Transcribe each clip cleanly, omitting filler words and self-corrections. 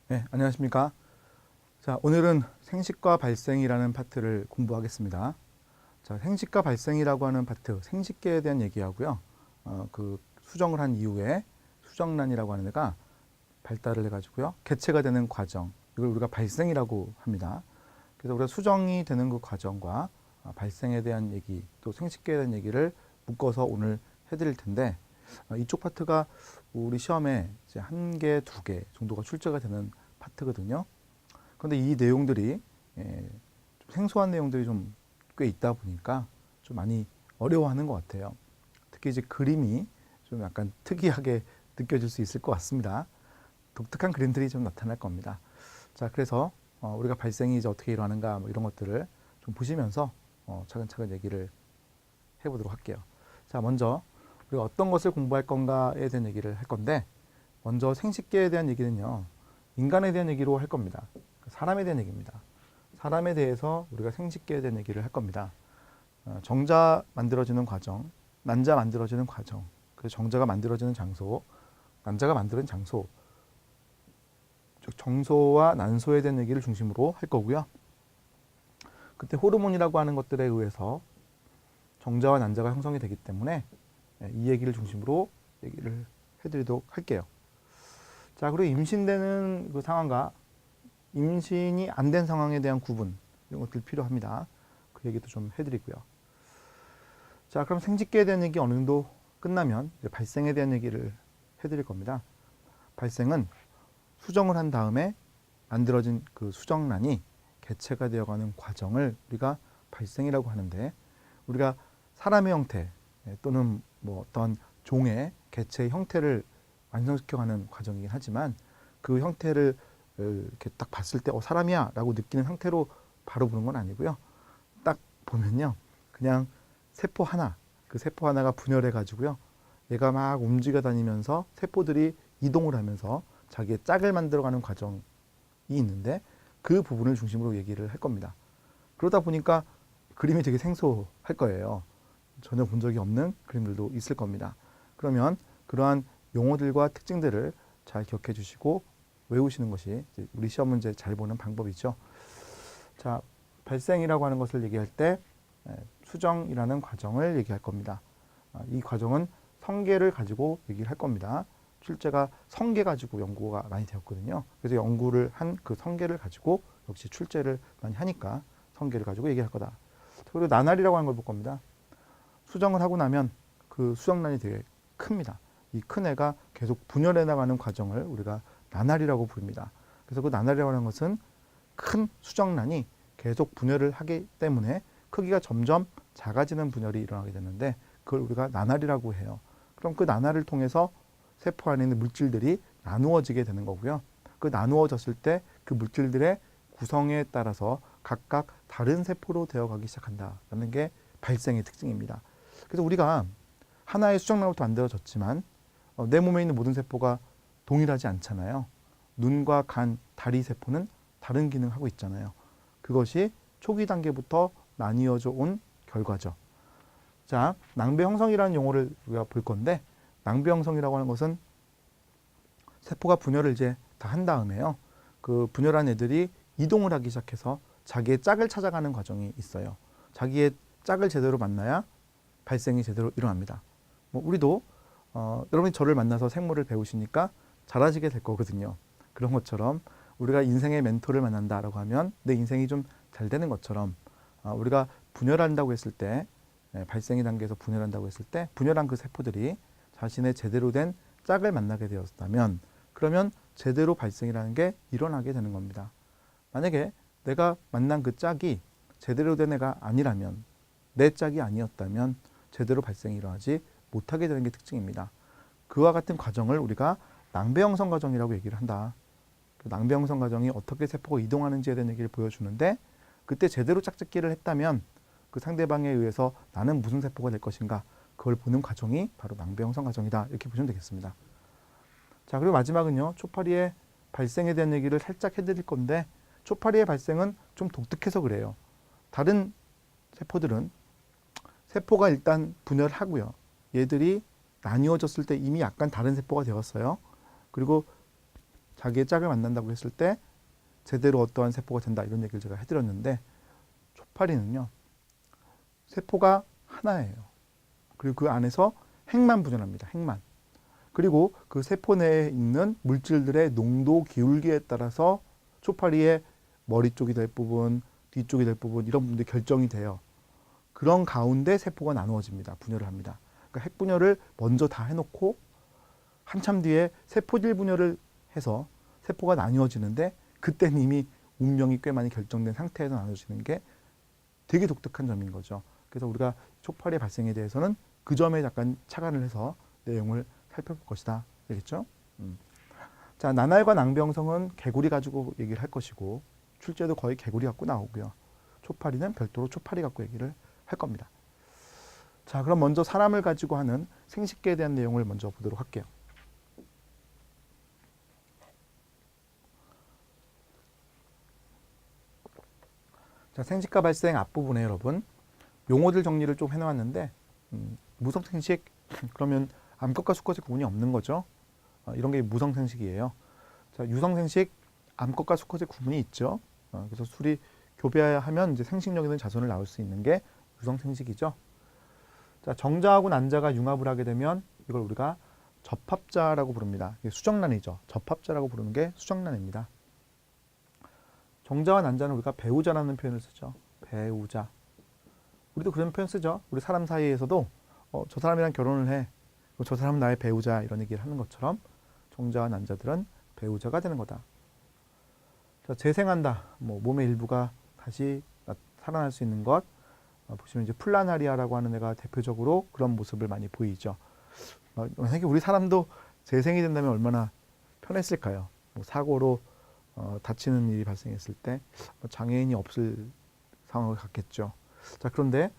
네, 안녕하십니까. 자, 오늘은 생식과 발생이라는 파트를 공부하겠습니다. 자, 생식과 발생이라고 하는 파트, 생식계에 대한 얘기하고요. 그 수정을 한 이후에 수정란이라고 하는 애가 발달을 해가지고요. 개체가 되는 과정, 이걸 우리가 발생이라고 합니다. 그래서 우리가 수정이 되는 그 과정과 발생에 대한 얘기, 또 생식계에 대한 얘기를 묶어서 오늘 해드릴 텐데, 이쪽 파트가 우리 시험에 이제 한 개, 두 개 정도가 출제가 되는 파트거든요. 그런데 이 내용들이 좀 생소한 내용들이 좀 꽤 있다 보니까 좀 많이 어려워하는 것 같아요. 특히 이제 그림이 좀 약간 특이하게 느껴질 수 있을 것 같습니다. 독특한 그림들이 좀 나타날 겁니다. 자, 그래서 우리가 발생이 이제 어떻게 일어나는가 뭐 이런 것들을 좀 보시면서 차근차근 얘기를 해보도록 할게요. 자, 먼저 우리가 어떤 것을 공부할 건가에 대한 얘기를 할 건데, 먼저 생식계에 대한 얘기는요, 인간에 대한 얘기로 할 겁니다. 사람에 대한 얘기입니다. 사람에 대해서 우리가 생식계에 대한 얘기를 할 겁니다. 정자 만들어지는 과정, 난자 만들어지는 과정, 그래서 정자가 만들어지는 장소, 난자가 만드는 장소, 즉 정소와 난소에 대한 얘기를 중심으로 할 거고요. 그때 호르몬이라고 하는 것들에 의해서 정자와 난자가 형성이 되기 때문에 이 얘기를 중심으로 얘기를 해드리도록 할게요. 자, 그리고 임신되는 그 상황과 임신이 안 된 상황에 대한 구분, 이런 것들 필요합니다. 그 얘기도 좀 해드리고요. 자, 그럼 생식계에 대한 얘기 어느 정도 끝나면 이제 발생에 대한 얘기를 해드릴 겁니다. 발생은 수정을 한 다음에 만들어진 그 수정란이 개체가 되어가는 과정을 우리가 발생이라고 하는데, 우리가 사람의 형태 또는 뭐 어떤 종의 개체의 형태를 완성시켜가는 과정이긴 하지만, 그 형태를 이렇게 딱 봤을 때 사람이야 라고 느끼는 형태로 바로 보는 건 아니고요. 딱 보면요, 그냥 세포 하나, 그 세포 하나가 분열해 가지고요, 얘가 막 움직여 다니면서 세포들이 이동을 하면서 자기의 짝을 만들어가는 과정이 있는데, 그 부분을 중심으로 얘기를 할 겁니다. 그러다 보니까 그림이 되게 생소할 거예요. 전혀 본 적이 없는 그림들도 있을 겁니다. 그러면 그러한 용어들과 특징들을 잘 기억해 주시고 외우시는 것이 우리 시험 문제 잘 보는 방법이죠. 자, 발생이라고 하는 것을 얘기할 때 수정이라는 과정을 얘기할 겁니다. 이 과정은 성계를 가지고 얘기를 할 겁니다. 출제가 성계 가지고 연구가 많이 되었거든요. 그래서 연구를 한 그 성계를 가지고 역시 출제를 많이 하니까 성계를 가지고 얘기할 거다. 그리고 나날이라고 하는 걸 볼 겁니다. 수정을 하고 나면 그 수정란이 되게 큽니다. 이 큰 애가 계속 분열해 나가는 과정을 우리가 나날이라고 부릅니다. 그래서 그 나날이라고 하는 것은 큰 수정란이 계속 분열을 하기 때문에 크기가 점점 작아지는 분열이 일어나게 되는데, 그걸 우리가 나날이라고 해요. 그럼 그 나날을 통해서 세포 안에 있는 물질들이 나누어지게 되는 거고요. 그 나누어졌을 때 그 물질들의 구성에 따라서 각각 다른 세포로 되어가기 시작한다라는 게 발생의 특징입니다. 그래서 우리가 하나의 수정란부터 만들어졌지만 내 몸에 있는 모든 세포가 동일하지 않잖아요. 눈과 간, 다리 세포는 다른 기능을 하고 있잖아요. 그것이 초기 단계부터 나뉘어져 온 결과죠. 자, 낭배 형성이라는 용어를 우리가 볼 건데, 낭배 형성이라고 하는 것은 세포가 분열을 이제 다 한 다음에요, 그 분열한 애들이 이동을 하기 시작해서 자기의 짝을 찾아가는 과정이 있어요. 자기의 짝을 제대로 만나야 발생이 제대로 일어납니다. 뭐 우리도 여러분이 저를 만나서 생물을 배우시니까 잘하시게 될 거거든요. 그런 것처럼 우리가 인생의 멘토를 만난다라고 하면 내 인생이 좀 잘 되는 것처럼, 우리가 분열한다고 했을 때, 발생의 단계에서 분열한다고 했을 때 분열한 그 세포들이 자신의 제대로 된 짝을 만나게 되었다면, 그러면 제대로 발생이라는 게 일어나게 되는 겁니다. 만약에 내가 만난 그 짝이 제대로 된 애가 아니라면, 내 짝이 아니었다면 제대로 발생이 일어나지 못하게 되는 게 특징입니다. 그와 같은 과정을 우리가 낭배 형성 과정이라고 얘기를 한다. 낭배 형성 과정이 어떻게 세포가 이동하는지에 대한 얘기를 보여주는데, 그때 제대로 짝짓기를 했다면 그 상대방에 의해서 나는 무슨 세포가 될 것인가, 그걸 보는 과정이 바로 낭배 형성 과정이다, 이렇게 보시면 되겠습니다. 자, 그리고 마지막은요, 초파리의 발생에 대한 얘기를 살짝 해드릴 건데, 초파리의 발생은 좀 독특해서 그래요. 다른 세포들은 세포가 일단 분열하고요, 얘들이 나뉘어졌을 때 이미 약간 다른 세포가 되었어요. 그리고 자기의 짝을 만난다고 했을 때 제대로 어떠한 세포가 된다 이런 얘기를 제가 해드렸는데 초파리는요 세포가 하나예요. 그리고 그 안에서 핵만 분열합니다. 핵만. 그리고 그 세포 내에 있는 물질들의 농도 기울기에 따라서 초파리의 머리 쪽이 될 부분, 뒤쪽이 될 부분 이런 부분들이 결정이 돼요. 그런 가운데 세포가 나누어집니다. 분열을 합니다. 그러니까 핵 분열을 먼저 다 해놓고 한참 뒤에 세포질 분열을 해서 세포가 나뉘어지는데 그때는 이미 운명이 꽤 많이 결정된 상태에서 나눠지는 게 되게 독특한 점인 거죠. 그래서 우리가 초파리의 발생에 대해서는 그 점에 약간 착안을 해서 내용을 살펴볼 것이다. 알겠죠? 자, 나날과 낭병성은 개구리 가지고 얘기를 할 것이고 출제도 거의 개구리 갖고 나오고요. 초파리는 별도로 초파리 갖고 얘기를 할 겁니다. 자, 그럼 먼저 사람을 가지고 하는 생식계에 대한 내용을 먼저 보도록 할게요. 자, 생식과 발생 앞부분에 여러분 용어들 정리를 좀 해놓았는데 무성생식 그러면 암컷과 수컷의 구분이 없는 거죠. 이런 게 무성생식이에요. 자, 유성생식 암컷과 수컷의 구분이 있죠. 그래서 술이 교배하면 이제 생식력이 있는 자손을 낳을 수 있는 게 유성생식이죠. 자, 정자하고 난자가 융합을 하게 되면 이걸 우리가 접합자라고 부릅니다. 이게 수정란이죠. 접합자라고 부르는 게 수정란입니다. 정자와 난자는 우리가 배우자라는 표현을 쓰죠. 배우자. 우리도 그런 표현 쓰죠. 우리 사람 사이에서도 저 사람이랑 결혼을 해. 저 사람은 나의 배우자 이런 얘기를 하는 것처럼 정자와 난자들은 배우자가 되는 거다. 자, 재생한다. 몸의 일부가 다시 살아날 수 있는 것. 보시면 이제 플라나리아라고 하는 애가 대표적으로 그런 모습을 많이 보이죠. 만약에 우리 사람도 재생이 된다면 얼마나 편했을까요? 사고로 다치는 일이 발생했을 때 장애인이 없을 상황을 갖겠죠. 자, 그런데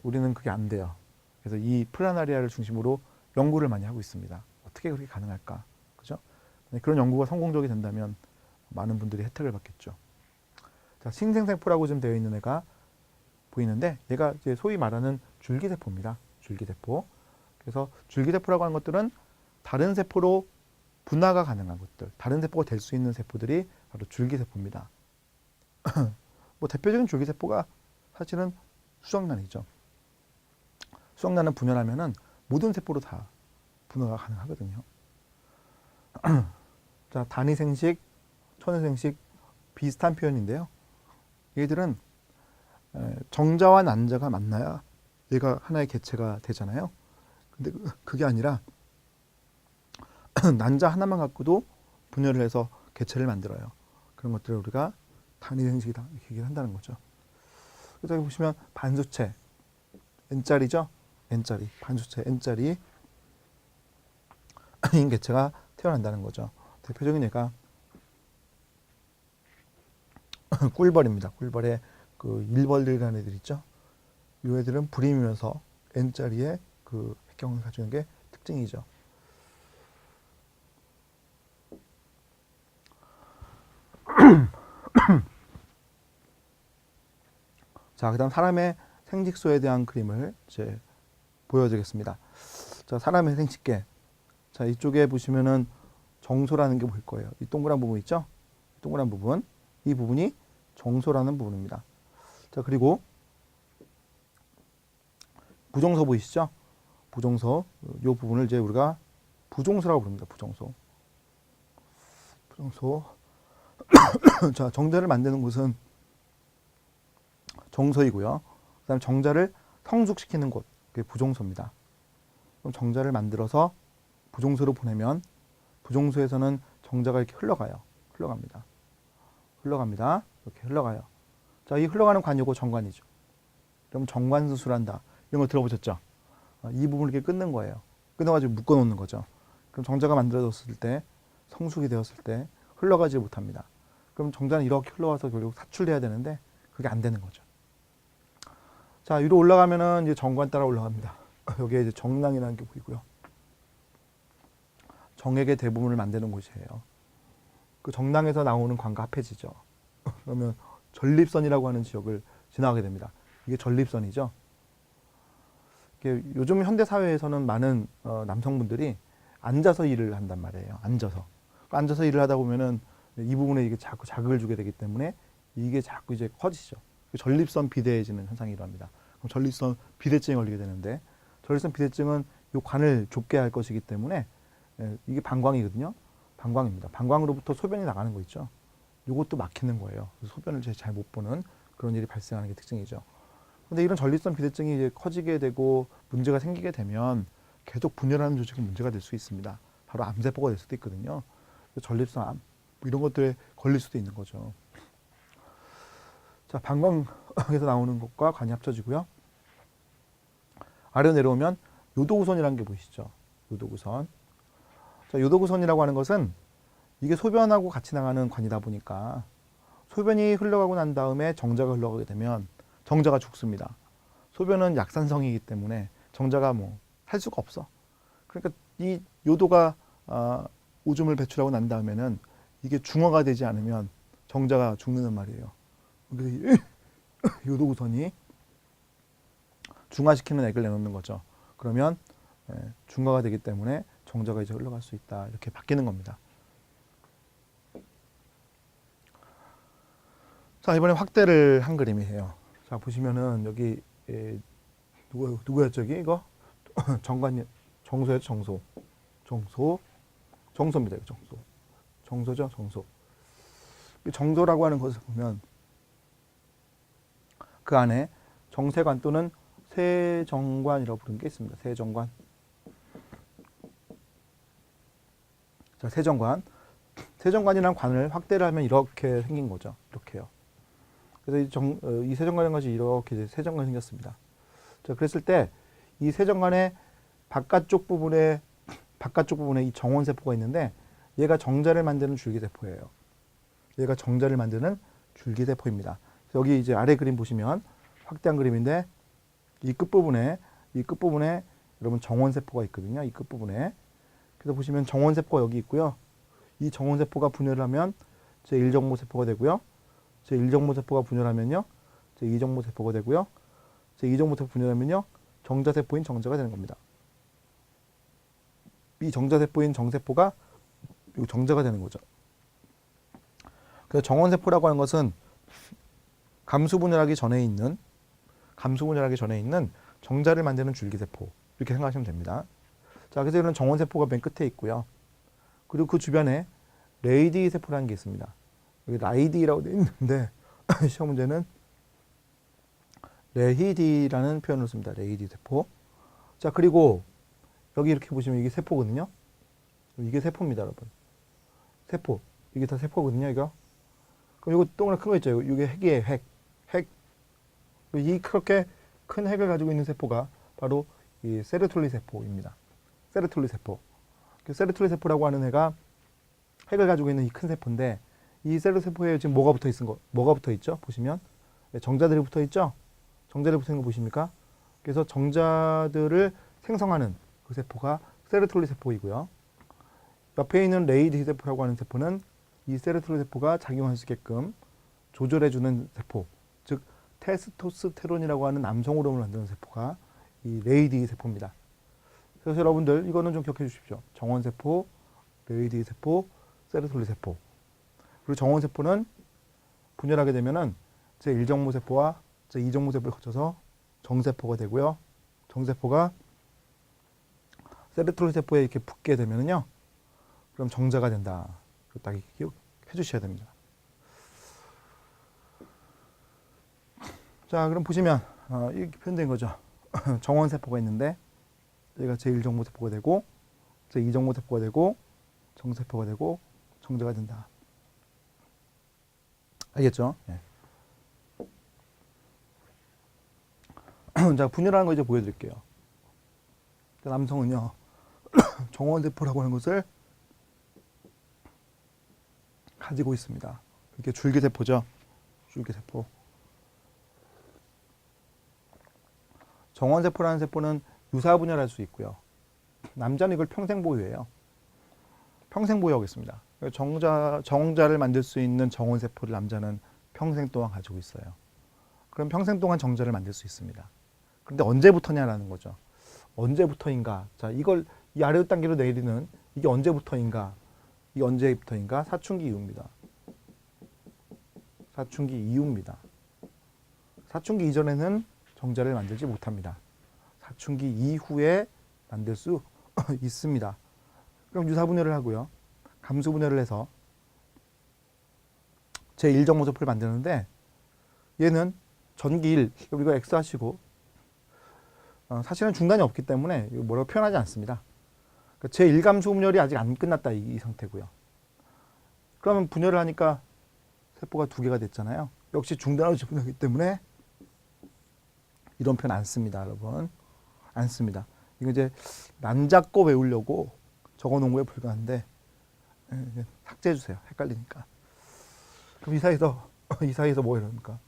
우리는 그게 안 돼요. 그래서 이 플라나리아를 중심으로 연구를 많이 하고 있습니다. 어떻게 그렇게 가능할까? 그죠? 그런 연구가 성공적이 된다면 많은 분들이 혜택을 받겠죠. 자, 신생세포라고 지금 되어 있는 애가 보이는데 얘가 이제 소위 말하는 줄기세포입니다. 줄기세포. 그래서 줄기세포라고 하는 것들은 다른 세포로 분화가 가능한 것들, 다른 세포가 될 수 있는 세포들이 바로 줄기세포입니다. 대표적인 줄기세포가 사실은 수정란이죠. 수정란은 분열하면은 모든 세포로 다 분화가 가능하거든요. 자, 단위생식, 천유생식 비슷한 표현인데요. 얘들은 정자와 난자가 만나야 얘가 하나의 개체가 되잖아요. 근데 그게 아니라 난자 하나만 갖고도 분열을 해서 개체를 만들어요. 그런 것들을 우리가 단위생식이다 이렇게 얘기를 한다는 거죠. 그래서 여기 보시면 반수체 N자리죠. N자리 반수체 N자리 인 개체가 태어난다는 거죠. 대표적인 예가 꿀벌입니다. 꿀벌의 그 일벌들이라는 애들 있죠. 이 애들은 불임이면서 N자리의 그 핵경을 가지는 게 특징이죠. 자, 그다음 사람의 생식소에 대한 그림을 이제 보여드리겠습니다. 자, 사람의 생식계. 자, 이쪽에 보시면은 정소라는 게 보일 거예요. 이 동그란 부분 있죠? 동그란 부분. 이 부분이 정소라는 부분입니다. 자, 그리고 부정소 보이시죠? 부정소. 이 부분을 이제 우리가 부종소라고 부릅니다. 부정소. 부정소. 자, 정자를 만드는 곳은 정소이고요. 그 다음에 정자를 성숙시키는 곳, 그게 부종소입니다. 그럼 정자를 만들어서 부종소로 보내면 부종소에서는 정자가 이렇게 흘러가요. 흘러갑니다. 흘러갑니다. 이렇게 흘러가요. 자, 이 흘러가는 관이고 정관이죠. 그럼 정관수술한다. 이런 거 들어보셨죠? 이 부분을 이렇게 끊는 거예요. 끊어가지고 묶어놓는 거죠. 그럼 정자가 만들어졌을 때, 성숙이 되었을 때 흘러가지 못합니다. 그럼 정자는 이렇게 흘러와서 결국 사출돼야 되는데 그게 안 되는 거죠. 자, 위로 올라가면은 이제 정관 따라 올라갑니다. 여기에 이제 정낭이라는 게 보이고요. 정액의 대부분을 만드는 곳이에요. 그 정낭에서 나오는 관과 합해지죠. 그러면 전립선이라고 하는 지역을 지나가게 됩니다. 이게 전립선이죠. 이게 요즘 현대 사회에서는 많은 남성분들이 앉아서 일을 한단 말이에요. 앉아서. 앉아서 일을 하다 보면은 이 부분에 이게 자꾸 자극을 주게 되기 때문에 이게 자꾸 이제 커지죠. 전립선 비대해지는 현상이 일어납니다. 그럼 전립선 비대증에 걸리게 되는데, 전립선 비대증은 이 관을 좁게 할 것이기 때문에 이게 방광이거든요. 방광입니다. 방광으로부터 소변이 나가는 거 있죠. 이것도 막히는 거예요. 소변을 잘 못 보는 그런 일이 발생하는 게 특징이죠. 근데 이런 전립선 비대증이 이제 커지게 되고 문제가 생기게 되면 계속 분열하는 조직이 문제가 될 수 있습니다. 바로 암세포가 될 수도 있거든요. 전립선 암 이런 것들에 걸릴 수도 있는 거죠. 자, 방광에서 나오는 것과 관이 합쳐지고요. 아래로 내려오면 요도구선이라는 게 보이시죠? 요도구선. 자, 요도구선이라고 하는 것은 이게 소변하고 같이 나가는 관이다 보니까 소변이 흘러가고 난 다음에 정자가 흘러가게 되면 정자가 죽습니다. 소변은 약산성이기 때문에 정자가 할 수가 없어. 그러니까 이 요도가 오줌을 배출하고 난 다음에는 이게 중화가 되지 않으면 정자가 죽는단 말이에요. 그래서 요도구선이 중화시키는 액을 내놓는 거죠. 그러면 중화가 되기 때문에 정자가 이제 흘러갈 수 있다. 이렇게 바뀌는 겁니다. 자, 이번에 확대를 한 그림이에요. 자, 보시면은 여기 누구였죠? 여기 이거 정관님 정소였죠? 정소입니다. 정소죠? 정소. 정소라고 하는 것을 보면 그 안에 정세관 또는 세정관이라고 부르는 게 있습니다. 세정관. 자, 세정관. 세정관이라는 관을 확대를 하면 이렇게 생긴 거죠. 이렇게요. 그래서 이 세정관이라는 것이 이렇게 세정관이 생겼습니다. 자, 그랬을 때 이 세정관의 바깥쪽 부분에 이 정원세포가 있는데 얘가 정자를 만드는 줄기세포예요. 얘가 정자를 만드는 줄기세포입니다. 여기 이제 아래 그림 보시면 확대한 그림인데 이 끝부분에 여러분 정원세포가 있거든요. 이 끝부분에. 그래서 보시면 정원세포가 여기 있고요. 이 정원세포가 분열을 하면 제1정모세포가 되고요. 제1정모세포가 분열하면요. 제2정모세포가 되고요. 제2정모세포 분열하면요. 정자세포인 정자가 되는 겁니다. 이 정자세포인 정세포가 정자가 되는 거죠. 그래서 정원세포라고 하는 것은 감수분열하기 전에 있는 정자를 만드는 줄기세포 이렇게 생각하시면 됩니다. 자, 그래서 이런 정원세포가 맨 끝에 있고요. 그리고 그 주변에 레이디 세포라는 게 있습니다. 여기 라이디라고 되어 있는데 시험 문제는 레히디라는 표현을 씁니다. 레이디 세포. 자, 그리고 여기 이렇게 보시면 이게 세포거든요. 이게 세포입니다, 여러분. 세포. 이게 다 세포거든요, 이거. 그럼 이거 동그랗게 큰 거 있죠. 이게 핵이에요, 핵. 이 그렇게 큰 핵을 가지고 있는 세포가 바로 이 세르톨리 세포입니다. 세르톨리 세포. 세르톨리 세포라고 하는 애가 핵을 가지고 있는 이 큰 세포인데 이 세르톨리 세포에 지금 뭐가 붙어 있죠? 보시면 정자들이 붙어 있죠? 정자들이 붙어 있는 거 보십니까? 그래서 정자들을 생성하는 그 세포가 세르톨리 세포이고요. 옆에 있는 레이디 세포라고 하는 세포는 이 세르톨리 세포가 작용할 수 있게끔 조절해주는 세포, 즉 테스토스테론이라고 하는 남성 호르몬을 만드는 세포가 이 레이디 세포입니다. 그래서 여러분들 이거는 좀 기억해 주십시오. 정원세포, 레이디 세포, 세르톨리 세포. 그리고 정원세포는 분열하게 되면은 제1정모세포와 제2정모세포를 거쳐서 정세포가 되고요. 정세포가 세르톨리 세포에 이렇게 붙게 되면은요. 그럼 정자가 된다. 딱 기억해 주셔야 됩니다. 자, 그럼 보시면 이렇게 표현된 거죠. 정원세포가 있는데 얘가 제1정모세포가 되고 제2정모세포가 되고 정세포가 되고 정자가 된다. 알겠죠? 네. 자, 분열하는 거 이제 보여드릴게요. 남성은요, 정원세포라고 하는 것을 가지고 있습니다. 이렇게 줄기세포죠. 줄기세포. 정원세포라는 세포는 유사분열할 수 있고요. 남자는 이걸 평생 보유해요. 평생 보유하고 있습니다. 정자를 만들 수 있는 정원세포를 남자는 평생 동안 가지고 있어요. 그럼 평생 동안 정자를 만들 수 있습니다. 그런데 언제부터냐라는 거죠. 언제부터인가? 자, 이걸 이 아래 단계로 내리는 이게 언제부터인가? 이게 언제부터인가? 사춘기 이후입니다. 사춘기 이후입니다. 사춘기 이전에는 정자를 만들지 못합니다. 사춘기 이후에 만들 수 있습니다. 그럼 유사분열을 하고요. 감수분열을 해서 제1정모소표를 만드는데 얘는 전기 1, 우리가 X 하시고 사실은 중단이 없기 때문에 뭐라고 표현하지 않습니다. 그러니까 제1감수 분열이 아직 안 끝났다 이 상태고요. 그러면 분열을 하니까 세포가 2개가 됐잖아요. 역시 중단 없이 분열이기 때문에 이런 표현 안 씁니다, 여러분. 안 씁니다. 이거 이제 난잡고 외우려고 적어놓은 거에 불과한데 삭제해 주세요. 헷갈리니까. 그럼 이 사이에서 뭐 이러니까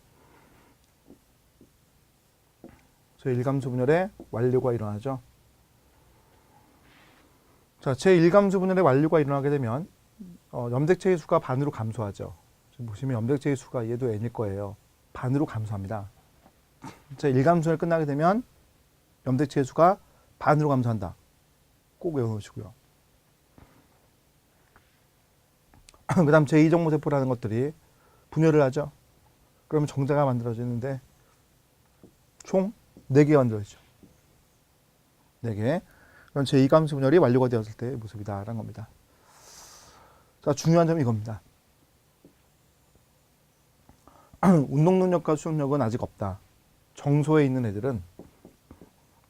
제1감수 분열의 완료가 일어나죠. 자, 제1감수 분열의 완료가 일어나게 되면 염색체의 수가 반으로 감소하죠. 지금 보시면 염색체의 수가 얘도 n일 거예요. 반으로 감소합니다. 제1감수 분열 끝나게 되면 염색체의 수가 반으로 감소한다. 꼭 외워놓으시고요. 그 다음 제2정모세포라는 것들이 분열을 하죠. 그러면 정자가 만들어지는데 총 4개가 만들어지죠. 4개. 그럼 제2감수 분열이 완료가 되었을 때의 모습이다라는 겁니다. 자, 중요한 점이 이겁니다. 운동 능력과 수용 능력은 아직 없다. 정소에 있는 애들은,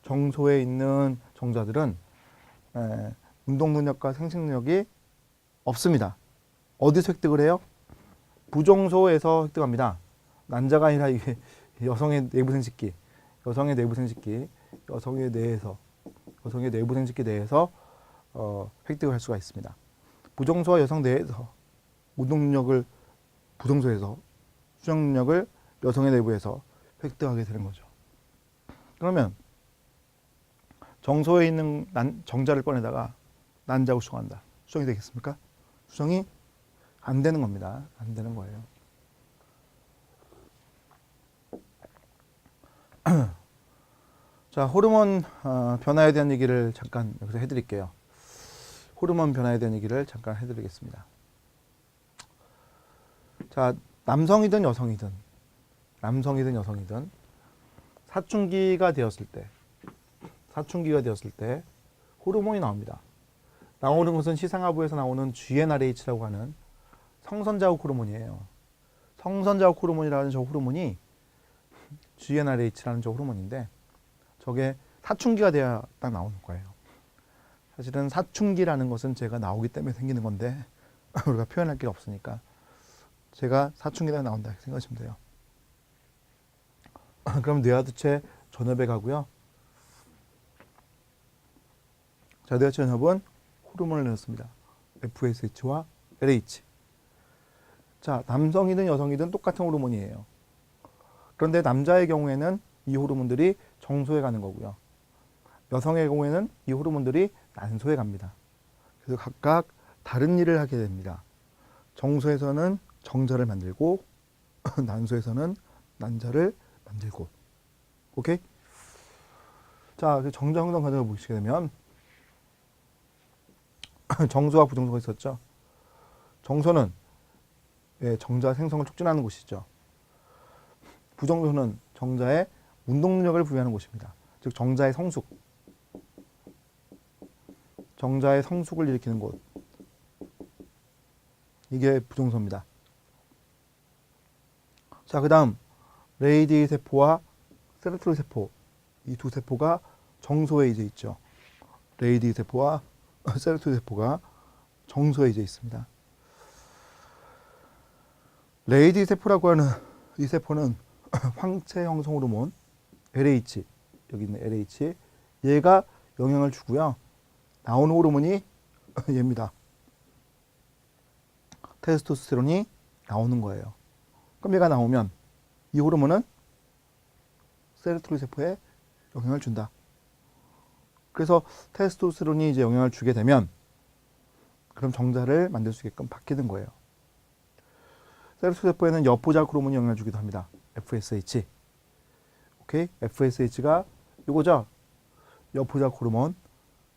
정소에 있는 정자들은 운동 능력과 생식 능력이 없습니다. 어디서 획득을 해요? 부정소에서 획득합니다. 난자가 아니라 이게 여성의 내부 생식기, 여성의 내부 생식기 내에서 획득을 할 수가 있습니다. 부정소와 여성 내에서 운동 능력을 부정소에서, 수정 능력을 여성의 내부에서 획득하게 되는 거죠. 그러면 정소에 있는 정자를 꺼내다가 난자고 수정한다. 수정이 되겠습니까? 수정이 안 되는 겁니다. 안 되는 거예요. 자, 호르몬 변화에 대한 얘기를 잠깐 여기서 해드릴게요. 호르몬 변화에 대한 얘기를 잠깐 해드리겠습니다. 자, 남성이든 여성이든 사춘기가 되었을 때 호르몬이 나옵니다. 나오는 것은 시상하부에서 나오는 GnRH라고 하는 성선자국 호르몬이에요. 성선자국 호르몬이라는 저 호르몬이 GnRH라는 저 호르몬인데 저게 사춘기가 돼야 딱 나오는 거예요. 사실은 사춘기라는 것은 제가 나오기 때문에 생기는 건데 우리가 표현할 게 없으니까 제가 사춘기가 나온다 이렇게 생각하시면 돼요. 그럼 뇌하두체 전엽에 가고요. 자, 뇌하두체 전엽은 호르몬을 내놓습니다. FSH와 LH. 자, 남성이든 여성이든 똑같은 호르몬이에요. 그런데 남자의 경우에는 이 호르몬들이 정소에 가는 거고요. 여성의 경우에는 이 호르몬들이 난소에 갑니다. 그래서 각각 다른 일을 하게 됩니다. 정소에서는 정자를 만들고 난소에서는 난자를 만들고. 오케이? 자, 정자 형성 과정을 보시게 되면 정소와 부정소가 있었죠. 정소는 정자 생성을 촉진하는 곳이죠. 부정소는 정자의 운동 능력을 부여하는 곳입니다. 즉 정자의 성숙을 일으키는 곳. 이게 부정소입니다. 자, 그 다음 레이디 세포와 세로토닌 세포, 이 두 세포가 정소에 이제 있죠. 레이디 세포와 세로토닌 세포가 정소에 이제 있습니다. 레이디 세포라고 하는 이 세포는 황체 형성 호르몬 LH, 여기 있는 LH, 얘가 영향을 주고요. 나오는 호르몬이 얘입니다. 테스토스테론이 나오는 거예요. 그럼 얘가 나오면 이 호르몬은 세로토닌 세포에 영향을 준다. 그래서 테스토스테론이 이제 영향을 주게 되면 그럼 정자를 만들 수 있게끔 바뀌는 거예요. 세로토닌 세포에는 여포자극 호르몬이 영향을 주기도 합니다. FSH. 오케이? FSH가 이거죠. 여포자극 호르몬.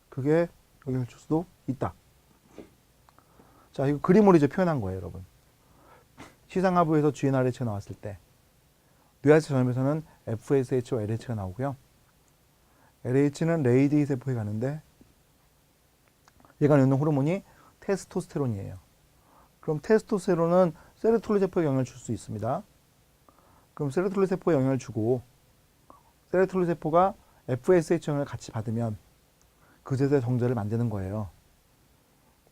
그게 영향을 줄 수도 있다. 자, 이거 그림으로 이제 표현한 거예요, 여러분. 시상하부에서 GnRH가 나왔을 때 뇌하체 전염에서는 FSH와 LH가 나오고요. LH는 레이디 세포에 가는데 얘가 내는 호르몬이 테스토스테론이에요. 그럼 테스토스테론은 세로토닌 세포에 영향을 줄 수 있습니다. 그럼 세로토닌 세포에 영향을 주고 세로토닌 세포가 FSH 영향을 같이 받으면 그제서야 정자를 만드는 거예요.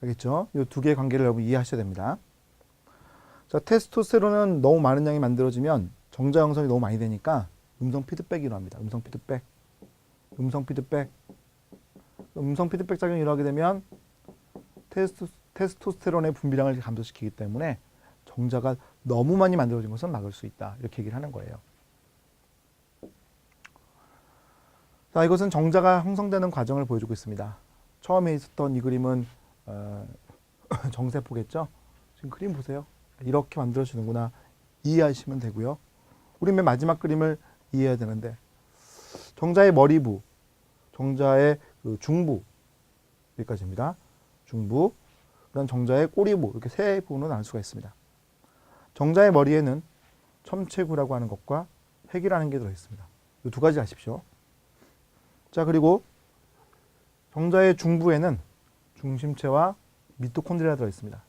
알겠죠? 이 두 개의 관계를 여러분 이해하셔야 됩니다. 자, 테스토스테론은 너무 많은 양이 만들어지면 정자 형성이 너무 많이 되니까 음성 피드백이 일어납니다. 음성 피드백. 음성 피드백. 음성 피드백 작용이 일어나게 되면 테스토스테론의 분비량을 감소시키기 때문에 정자가 너무 많이 만들어진 것은 막을 수 있다. 이렇게 얘기를 하는 거예요. 자, 이것은 정자가 형성되는 과정을 보여주고 있습니다. 처음에 있었던 이 그림은 정세포겠죠? 지금 그림 보세요. 이렇게 만들어지는구나 이해하시면 되고요. 우리 맨 마지막 그림을 이해해야 되는데 정자의 머리부, 정자의 그 중부 여기까지입니다. 중부, 그다음 정자의 꼬리부 이렇게 세 부분으로 나눌 수가 있습니다. 정자의 머리에는 첨체구라고 하는 것과 핵이라는 게 들어있습니다. 이 두 가지 아십시오. 자, 그리고 정자의 중부에는 중심체와 미토콘드리아가 들어있습니다.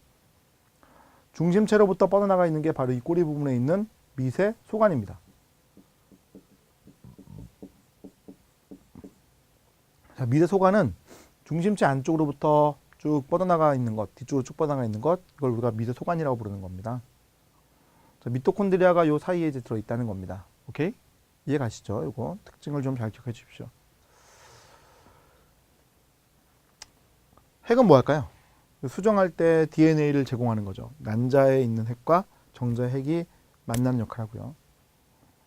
중심체로부터 뻗어나가 있는 게 바로 이 꼬리 부분에 있는 미세 소관입니다. 자, 미세 소관은 중심체 안쪽으로부터 쭉 뻗어나가 있는 것, 뒤쪽으로 쭉 뻗어나가 있는 것, 이걸 우리가 미세 소관이라고 부르는 겁니다. 자, 미토콘드리아가 요 사이에 이제 들어있다는 겁니다. 오케이? 이해 가시죠? 이거 특징을 좀 잘 기억해 주십시오. 핵은 뭐 할까요? 수정할 때 DNA를 제공하는 거죠. 난자에 있는 핵과 정자의 핵이 만나는 역할을 하고요.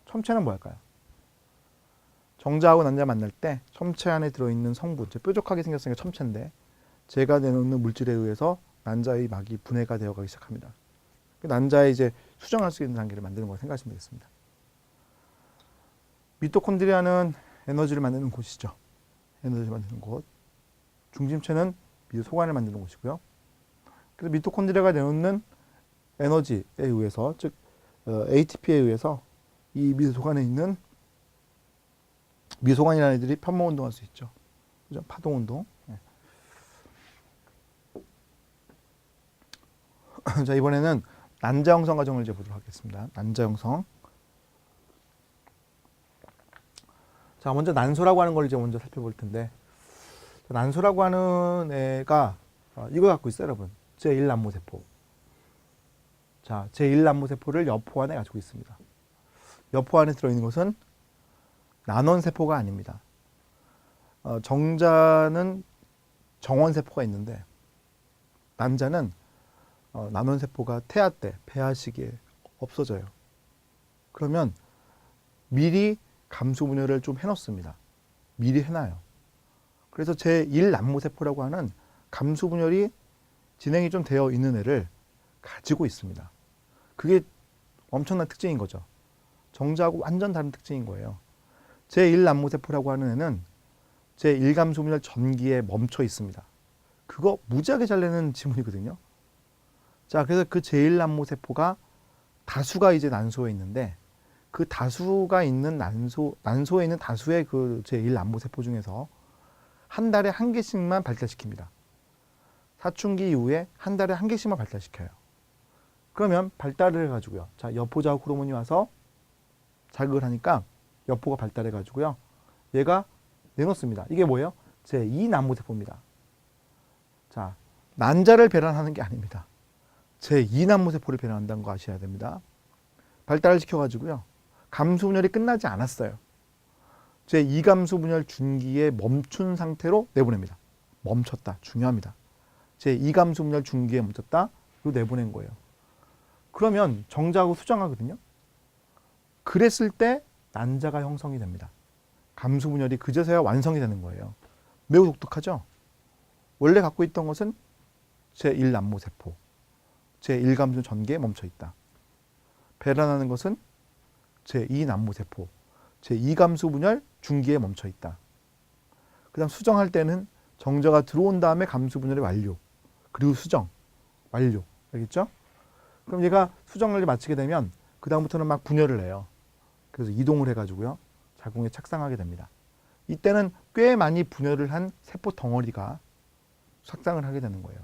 첨체는 뭐 할까요? 정자하고 난자 만날 때 첨체 안에 들어있는 성분, 뾰족하게 생겼으니까 첨체인데 제가 내놓는 물질에 의해서 난자의 막이 분해가 되어가기 시작합니다. 난자에 이제 수정할 수 있는 단계를 만드는 걸 생각하시면 되겠습니다. 미토콘드리아는 에너지를 만드는 곳이죠. 에너지를 만드는 곳. 중심체는 미소관을 만드는 곳이고요. 그래서 미토콘드리아가 내놓는 에너지에 의해서, 즉 ATP에 의해서 이 미소관에 있는 미소관이라는 애들이 편모 운동할 수 있죠. 그죠? 파동 운동. 네. 자, 이번에는 난자 형성 과정을 이제 보도록 하겠습니다. 난자 형성. 자, 먼저 난소라고 하는 걸 이제 먼저 살펴볼 텐데, 난소라고 하는 애가 이거 갖고 있어요, 여러분. 제1난모세포. 자, 제1난모세포를 여포 안에 가지고 있습니다. 여포 안에 들어있는 것은 난원세포가 아닙니다. 정자는 정원세포가 있는데 난자는 난원세포가 태아 때, 폐하 시기에 없어져요. 그러면 미리 감수분열을 좀 해놓습니다. 미리 해놔요. 그래서 제1난모세포라고 하는 감수분열이 진행이 좀 되어 있는 애를 가지고 있습니다. 그게 엄청난 특징인 거죠. 정자하고 완전 다른 특징인 거예요. 제1난모세포라고 하는 애는 제1감수분열 전기에 멈춰 있습니다. 그거 무지하게 잘 내는 지문이거든요. 자, 그래서 그 제1난모세포가 다수가 이제 난소에 있는데 그 다수가 있는 난소에 있는 다수의 그 제1난모세포 중에서 한 달에 한 개씩만 발달시킵니다. 사춘기 이후에 한 달에 한 개씩만 발달시켜요. 그러면 발달을 해가지고요. 자, 여포자극 호르몬이 와서 자극을 하니까 여포가 발달해가지고요. 얘가 내놓습니다. 이게 뭐예요? 제2난모세포입니다. 자, 난자를 배란하는 게 아닙니다. 제2난모세포를 배란한다는 거 아셔야 됩니다. 발달을 시켜가지고요. 감수분열이 끝나지 않았어요. 제2감수분열 준기에 멈춘 상태로 내보냅니다. 멈췄다. 중요합니다. 제2감수분열 준기에 멈췄다. 이거 내보낸 거예요. 그러면 정자하고 수정하거든요. 그랬을 때 난자가 형성이 됩니다. 감수분열이 그제서야 완성이 되는 거예요. 매우 독특하죠? 원래 갖고 있던 것은 제1난모세포, 제1감수분열 전기에 멈춰있다. 배란하는 것은 제2난모세포, 제2감수분열 중기에 멈춰있다. 그 다음 수정할 때는 정자가 들어온 다음에 감수분열이 완료, 그리고 수정, 완료. 알겠죠? 그럼 얘가 수정을 마치게 되면 그 다음부터는 막 분열을 해요. 그래서 이동을 해가지고요. 자궁에 착상하게 됩니다. 이때는 꽤 많이 분열을 한 세포 덩어리가 착상을 하게 되는 거예요.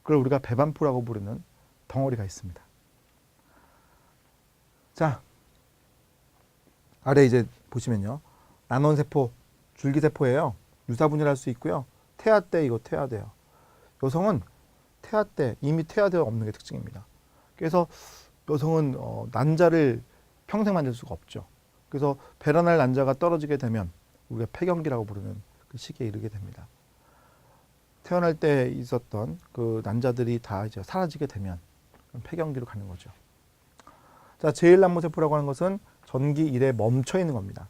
그걸 우리가 배반포라고 부르는 덩어리가 있습니다. 자, 아래 이제 보시면요. 난원세포, 줄기세포예요. 유사분열할 수 있고요. 태아 때 이거 퇴화돼요. 여성은 태아 때 이미 퇴화되어 없는 게 특징입니다. 그래서 여성은 난자를 평생 만들 수가 없죠. 그래서 배란할 난자가 떨어지게 되면 우리가 폐경기라고 부르는 그 시기에 이르게 됩니다. 태어날 때 있었던 그 난자들이 다 이제 사라지게 되면 폐경기로 가는 거죠. 자, 제1난모세포라고 하는 것은 전기 1에 멈춰 있는 겁니다.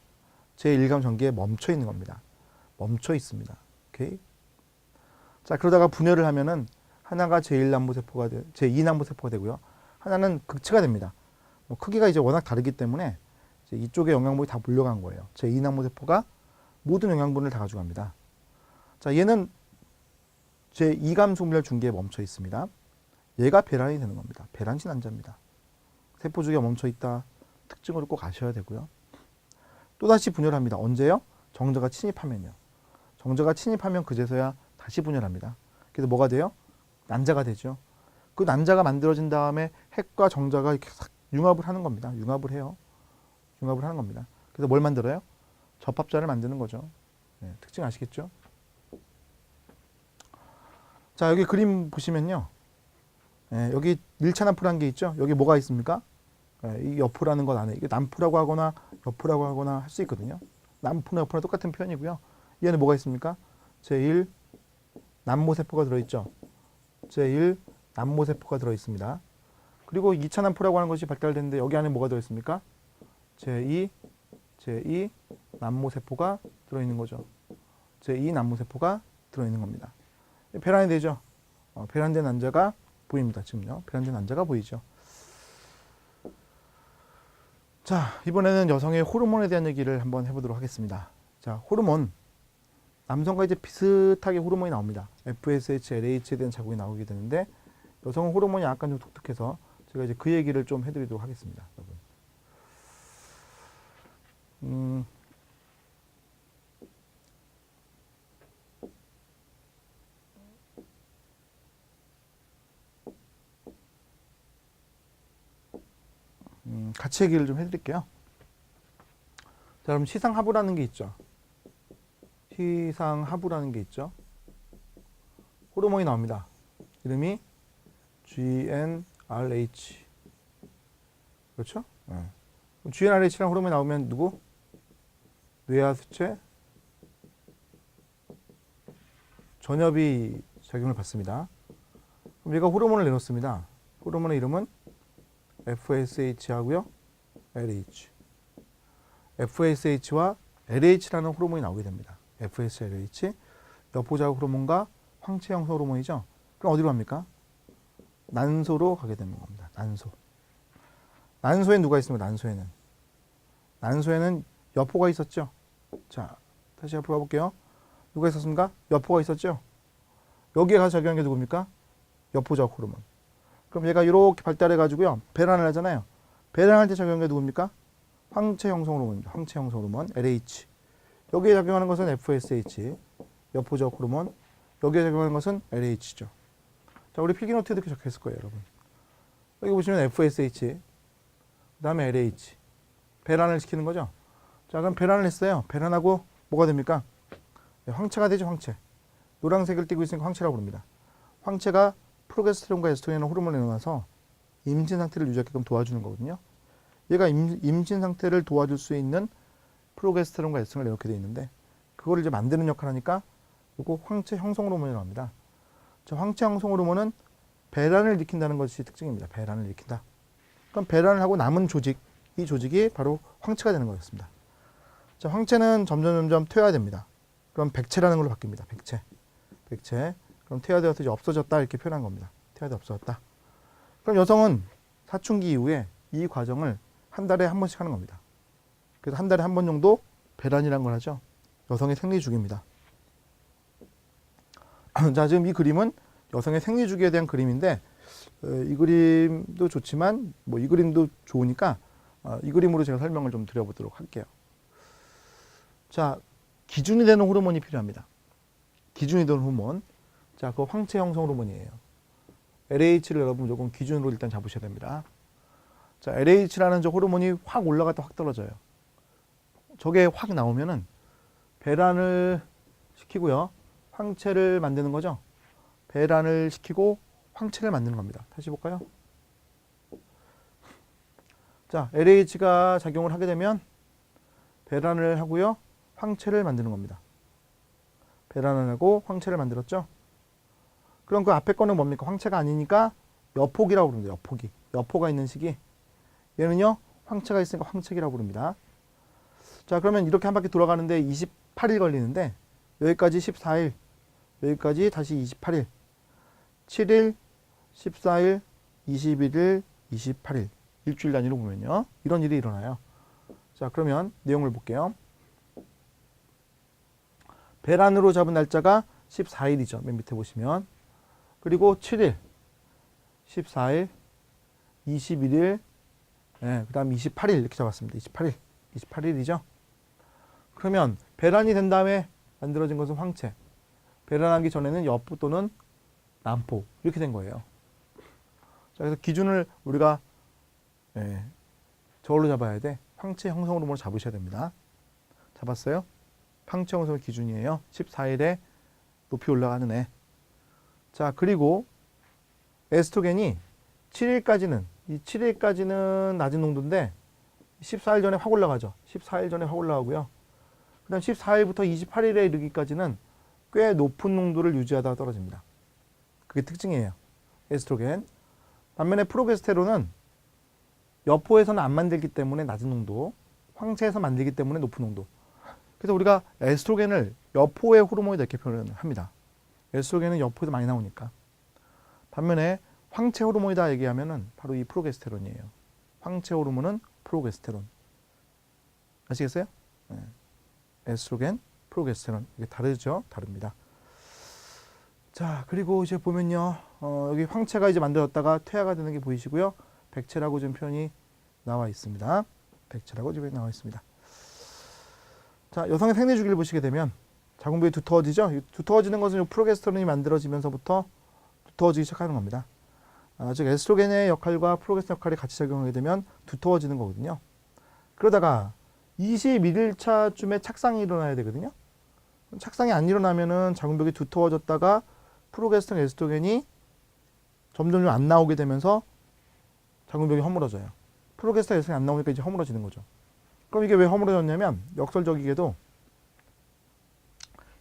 제1감 전기에 멈춰 있는 겁니다. 멈춰 있습니다. 오케이? 자, 그러다가 분열을 하면은 하나가 제1난모세포가 제2난모세포가 되고요. 하나는 극치가 됩니다. 뭐 크기가 이제 워낙 다르기 때문에 이제 이쪽에 영양분이 다 몰려간 거예요. 제2난모세포가 모든 영양분을 다 가져갑니다. 자, 얘는 제2감 소멸 중기에 멈춰 있습니다. 얘가 배란이 되는 겁니다. 배란시 난자입니다. 세포 주기가 멈춰 있다. 특징으로 꼭 아셔야 되고요. 또다시 분열합니다. 언제요? 정자가 침입하면요. 정자가 침입하면 그제서야 다시 분열합니다. 그래서 뭐가 돼요? 난자가 되죠. 그 난자가 만들어진 다음에 핵과 정자가 이렇게 싹 융합을 하는 겁니다. 융합을 해요. 융합을 하는 겁니다. 그래서 뭘 만들어요? 접합자를 만드는 거죠. 네, 특징 아시겠죠? 자, 여기 그림 보시면요. 네, 여기 1차 난포라는 게 있죠. 여기 뭐가 있습니까? 네, 이 여포라는 것 안에 이게 난포라고 하거나 여포라고 하거나 할 수 있거든요. 난포나 여포나 똑같은 표현이고요. 이 안에 뭐가 있습니까? 제1 난모세포가 들어있죠. 제1 난모세포가 들어있습니다. 그리고 2차 난포라고 하는 것이 발달됐는데 여기 안에 뭐가 들어있습니까? 제2 난모세포가 들어있는 거죠. 제2 난모세포가 들어있는 겁니다. 배란이 되죠. 배란된 난자가 보입니다. 지금요. 배란된 난자가 보이죠. 자, 이번에는 여성의 호르몬에 대한 얘기를 한번 해보도록 하겠습니다. 자, 호르몬. 남성과 이제 비슷하게 호르몬이 나옵니다. FSH, LH에 대한 자국이 나오게 되는데 여성은 호르몬이 약간 좀 독특해서 제가 이제 그 얘기를 좀 해드리도록 하겠습니다. 여러분. 같이 얘기를 좀 해드릴게요. 자, 그럼 시상하부라는 게 있죠. 시상하부라는 게 있죠. 호르몬이 나옵니다. 이름이 GnRH. 그렇죠? 네. GnRH라는 호르몬이 나오면 누구? 뇌하수체 전엽이 작용을 받습니다. 그럼 얘가 호르몬을 내놓습니다. 호르몬의 이름은 FSH 하고요. LH. FSH와 LH라는 호르몬이 나오게 됩니다. FSH, LH. 여포자극 호르몬과 황체 형성 호르몬이죠. 그럼 어디로 갑니까? 난소로 가게 되는 겁니다. 난소. 난소에 누가 있습니까? 난소에는. 난소에는 여포가 있었죠. 자, 다시 앞으로 가볼게요. 누가 있었습니까? 여포가 있었죠. 여기에 가서 작용한 게 누굽니까? 여포자극 호르몬. 그럼 얘가 이렇게 발달해가지고요. 배란을 하잖아요. 배란할 때 작용한 게 누굽니까? 황체 형성 호르몬입니다. 황체 형성 호르몬, LH. 여기에 작용하는 것은 FSH, 여포자극 호르몬. 여기에 작용하는 것은 LH죠. 자, 우리 필기노트에 이렇게 적혀있을 거예요, 여러분. 여기 보시면 FSH, 그 다음에 LH. 배란을 시키는 거죠. 자, 그럼 배란을 했어요. 배란하고 뭐가 됩니까? 네, 황체가 되죠, 황체. 노란색을 띠고 있으니까 황체라고 부릅니다. 황체가 프로게스테론과 에스트로겐 호르몬을 내놔서 임신 상태를 유지하게끔 도와주는 거거든요. 얘가 임신 상태를 도와줄 수 있는 프로게스테론과 에스트로겐을 내놓게 되어 있는데 그거를 이제 만드는 역할을 하니까 이거 황체 형성 호르몬이라고 합니다. 자, 황체 형성 호르몬은 배란을 일으킨다는 것이 특징입니다. 배란을 일으킨다. 그럼 배란을 하고 남은 조직, 이 조직이 바로 황체가 되는 거였습니다. 자, 황체는 점점 퇴화됩니다. 그럼 백체라는 걸로 바뀝니다. 백체. 그럼 퇴화되어서 이제 없어졌다 이렇게 표현한 겁니다. 퇴화돼 없어졌다. 그럼 여성은 사춘기 이후에 이 과정을 한 달에 한 번씩 하는 겁니다. 그래서 한 달에 한 번 정도 배란이라는 걸 하죠. 여성의 생리주기입니다. 자, 지금 이 그림은 여성의 생리주기에 대한 그림인데 이 그림도 좋지만 뭐 이 그림도 좋으니까 이 그림으로 제가 설명을 좀 드려보도록 할게요. 자, 기준이 되는 호르몬이 필요합니다. 기준이 되는 호르몬. 자, 그거 황체 형성 호르몬이에요. LH를 여러분 무조건 기준으로 일단 잡으셔야 됩니다. 자, LH라는 저 호르몬이 확 올라갔다 확 떨어져요. 저게 확 나오면은 배란을 시키고요. 황체를 만드는 거죠. 배란을 시키고 황체를 만드는 겁니다. 다시 볼까요? 자, LH가 작용을 하게 되면 배란을 하고요. 황체를 만드는 겁니다. 배란을 하고 황체를 만들었죠. 그럼 그 앞에 거는 뭡니까? 황체가 아니니까 여폭이라고 부릅니다. 여폭이. 여포가 있는 시기. 얘는요. 황체가 있으니까 황체기라고 부릅니다. 자, 그러면 이렇게 한 바퀴 돌아가는데 28일 걸리는데 여기까지 14일, 여기까지 다시 28일, 7일, 14일, 21일, 28일. 일주일 단위로 보면요. 이런 일이 일어나요. 자, 그러면 내용을 볼게요. 배란으로 잡은 날짜가 14일이죠. 맨 밑에 보시면. 그리고 7일, 14일, 21일, 네, 그 다음 28일 이렇게 잡았습니다. 28일이죠. 그러면 배란이 된 다음에 만들어진 것은 황체. 배란하기 전에는 여포 또는 난포 이렇게 된 거예요. 자, 그래서 기준을 우리가 저걸로 잡아야 돼. 황체 형성 호르몬을 잡으셔야 됩니다. 잡았어요? 황체 형성의 기준이에요. 14일에 높이 올라가는 애. 자, 그리고 에스트로겐이 7일까지는 이 7일까지는 낮은 농도인데 14일 전에 확 올라가죠. 14일 전에 확 올라가고요. 그 다음 14일부터 28일에 이르기까지는 꽤 높은 농도를 유지하다가 떨어집니다. 그게 특징이에요. 에스트로겐. 반면에 프로게스테론은 여포에서는 안 만들기 때문에 낮은 농도, 황체에서 만들기 때문에 높은 농도. 그래서 우리가 에스트로겐을 여포의 호르몬이다 이렇게 표현을 합니다. 에스트로겐은 여포에서 많이 나오니까. 반면에 황체 호르몬이다 얘기하면은 바로 이 프로게스테론이에요. 황체 호르몬은 프로게스테론. 아시겠어요? 네. 에스트로겐, 프로게스테론. 이게 다르죠? 다릅니다. 자, 그리고 이제 보면요. 여기 황체가 이제 만들어졌다가 퇴화가 되는 게 보이시고요. 백체라고 좀 표현이 나와 있습니다. 백체라고 지금 나와 있습니다. 자, 여성의 생리 주기를 보시게 되면 자궁부에 두터워지죠? 두터워지는 것은 프로게스테론이 만들어지면서부터 두터워지기 시작하는 겁니다. 즉 에스트로겐의 역할과 프로게스테론 역할이 같이 작용하게 되면 두터워지는 거거든요. 그러다가 21일차쯤에 착상이 일어나야 되거든요. 착상이 안 일어나면은 자궁벽이 두터워졌다가 프로게스테론, 에스트로겐이 점점 안 나오게 되면서 자궁벽이 허물어져요. 프로게스테론, 에스트로겐이 안 나오니까 이제 허물어지는 거죠. 그럼 이게 왜 허물어졌냐면 역설적이게도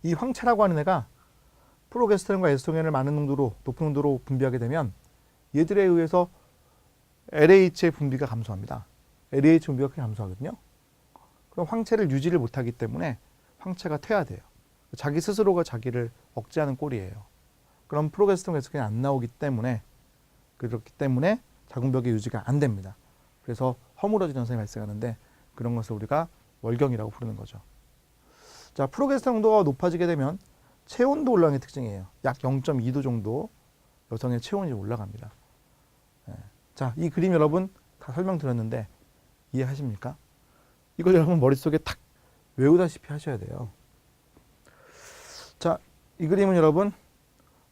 이 황체라고 하는 애가 프로게스테론과 에스트로겐을 많은 농도로, 높은 농도로 분비하게 되면 얘들에 의해서 LH의 분비가 감소합니다. LH 분비가 크게 감소하거든요. 그럼 황체를 유지를 못하기 때문에 황체가 퇴화돼요. 자기 스스로가 자기를 억제하는 꼴이에요. 그럼 프로게스테론, 에스트로겐이 안 나오기 때문에 그렇기 때문에 자궁벽의 유지가 안 됩니다. 그래서 허물어지는 현상이 발생하는데 그런 것을 우리가 월경이라고 부르는 거죠. 자, 프로게스테론 농도가 높아지게 되면 체온도 올라가는 게 특징이에요. 약 0.2도 정도 여성의 체온이 올라갑니다. 자, 이 그림 여러분 다 설명드렸는데 이해하십니까? 이걸 여러분 머릿속에 탁 외우다시피 하셔야 돼요. 자, 이 그림은 여러분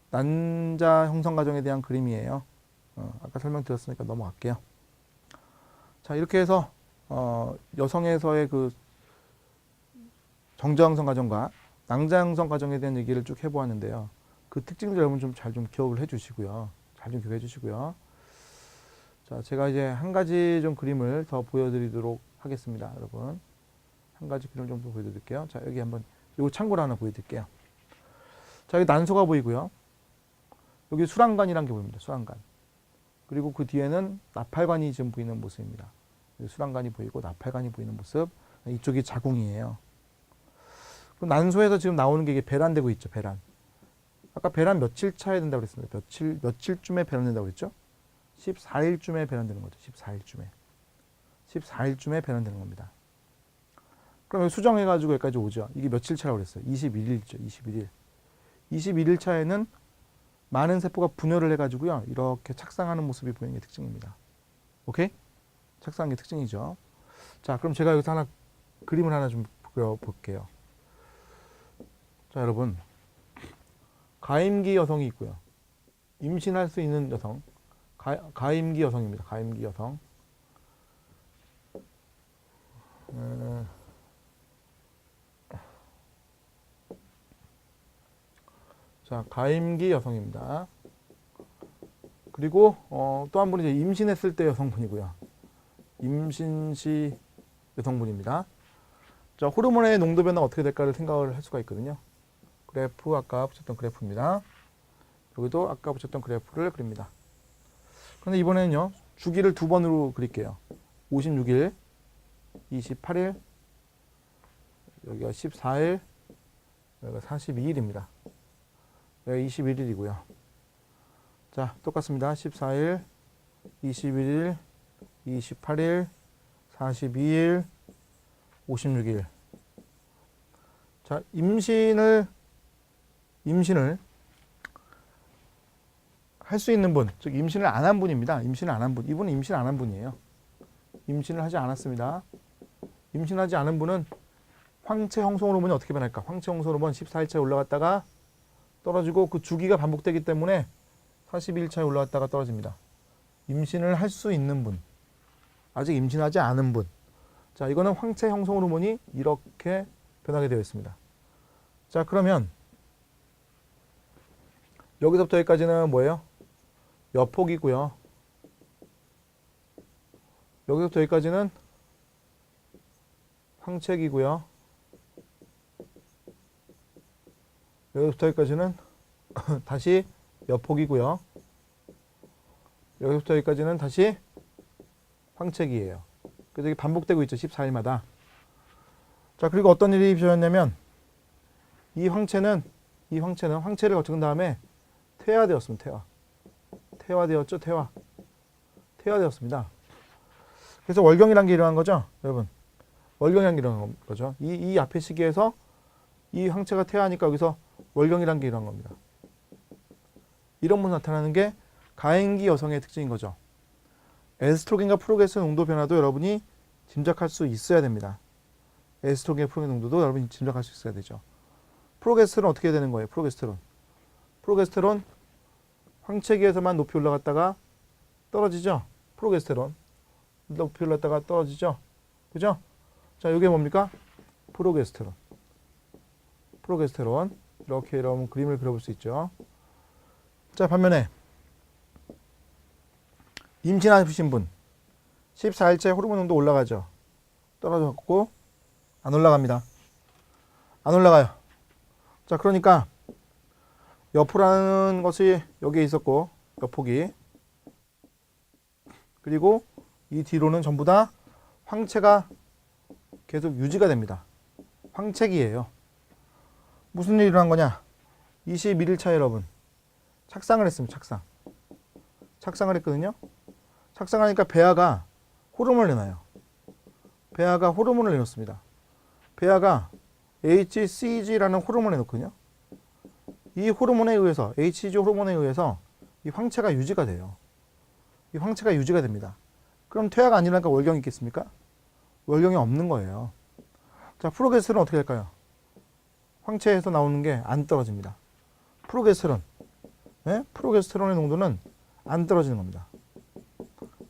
난자 형성 과정에 대한 그림이에요. 아까 설명드렸으니까 넘어갈게요. 자, 이렇게 해서 여성에서의 그 정자 형성 과정과 낭자 형성 과정에 대한 얘기를 쭉 해보았는데요. 그 특징들 여러분 좀 잘 좀 기억을 해주시고요. 잘 좀 기억해 주시고요. 자, 제가 이제 한 가지 좀 그림을 더 보여드리도록 하겠습니다, 여러분. 한 가지 그림을 좀 더 보여드릴게요. 자, 여기 한번 이거 참고로 하나 보여드릴게요. 자, 여기 난소가 보이고요. 여기 수란관이라는 게 보입니다. 수란관. 그리고 그 뒤에는 나팔관이 지금 보이는 모습입니다. 수란관이 보이고 나팔관이 보이는 모습. 이쪽이 자궁이에요. 그럼 난소에서 지금 나오는 게 이게 배란되고 있죠. 배란. 아까 배란 며칠 차에 된다고 그랬습니다. 며칠쯤에 배란된다고 그랬죠? 14일쯤에 배란되는 거죠. 14일쯤에 배란되는 겁니다. 그럼 여기 수정해가지고 여기까지 오죠. 이게 며칠 차라고 그랬어요? 21일이죠. 21일. 21일 차에는 많은 세포가 분열을 해가지고요. 이렇게 착상하는 모습이 보이는 게 특징입니다. 오케이? 착상한 게 특징이죠. 자, 그럼 제가 여기서 하나 그림을 하나 좀 그려볼게요. 자, 여러분. 가임기 여성이 있고요. 임신할 수 있는 여성. 가임기 여성입니다. 가임기 여성. 자, 가임기 여성입니다. 그리고 또 한 분이 이제 임신했을 때 여성분이고요. 임신 시 여성분입니다. 자, 호르몬의 농도 변화가 어떻게 될까를 생각을 할 수가 있거든요. 그래프, 아까 붙였던 그래프입니다. 여기도 아까 붙였던 그래프를 그립니다. 그런데 이번에는요, 주기를 두 번으로 그릴게요. 56일, 28일, 여기가 14일, 여기가 42일입니다. 여기가 21일이고요. 자, 똑같습니다. 14일, 21일, 28일, 42일, 56일. 자, 임신을 할 수 있는 분, 즉 임신을 안 한 분입니다. 임신을 안 한 분. 이분은 임신 안 한 분이에요. 임신을 하지 않았습니다. 임신하지 않은 분은 황체 형성 호르몬이 어떻게 변할까? 황체 형성 호르몬 14일차에 올라갔다가 떨어지고 그 주기가 반복되기 때문에 42일차에 올라갔다가 떨어집니다. 임신을 할 수 있는 분, 아직 임신하지 않은 분. 자, 이거는 황체 형성 호르몬이 이렇게 변하게 되어 있습니다. 자, 그러면 여기서부터 여기까지는 뭐예요? 여폭이고요. 여기서부터 여기까지는 황체기고요. 여기서부터 여기까지는 다시 여폭이고요. 여기서부터 여기까지는 다시 황체기예요. 그래서 이게 반복되고 있죠. 14일마다. 자, 그리고 어떤 일이 벌어졌냐면 이 황체는 황체를 거친 다음에 퇴화되었습니다. 퇴화되었죠. 퇴화되었습니다. 그래서 월경이라는 게 일어난 거죠. 여러분. 월경이라는 게 일어난 거죠. 이 앞의 시기에서 이 황체가 퇴화하니까 여기서 월경이라는 게 일어난 겁니다. 이런 모습 나타나는 게 가임기 여성의 특징인 거죠. 에스트로겐과 프로게스테론 농도 변화도 여러분이 짐작할 수 있어야 됩니다. 에스트로겐, 프로게스테론 농도도 여러분이 짐작할 수 있어야 되죠. 프로게스테론 어떻게 되는 거예요? 프로게스테론 황체기에서만 높이 올라갔다가 떨어지죠. 프로게스테론 높이 올랐다가 떨어지죠. 그죠? 자, 이게 뭡니까? 프로게스테론 이렇게 여러분 그림을 그려볼 수 있죠. 자, 반면에 임신하신 분 14일째 호르몬 농도 올라가죠. 떨어졌고 안 올라갑니다. 안 올라가요. 자, 그러니까 여포라는 것이 여기에 있었고 여폭이, 그리고 이 뒤로는 전부 다 황체가 계속 유지가 됩니다. 황체기예요. 무슨 일이 일어난 거냐? 21일차 여러분 착상을 했습니다. 착상을 했거든요. 착상하니까 배아가 호르몬을 내놔요. 배아가 호르몬을 내놓습니다. 배아가 HCG라는 호르몬을 내놓거든요. 이 호르몬에 의해서, HCG 호르몬에 의해서 이 황체가 유지가 돼요. 이 황체가 유지가 됩니다. 그럼 퇴화가 안 일어나니까 월경이 있겠습니까? 월경이 없는 거예요. 자, 프로게스테론은 어떻게 될까요? 황체에서 나오는 게 안 떨어집니다. 프로게스테론의 농도는 안 떨어지는 겁니다.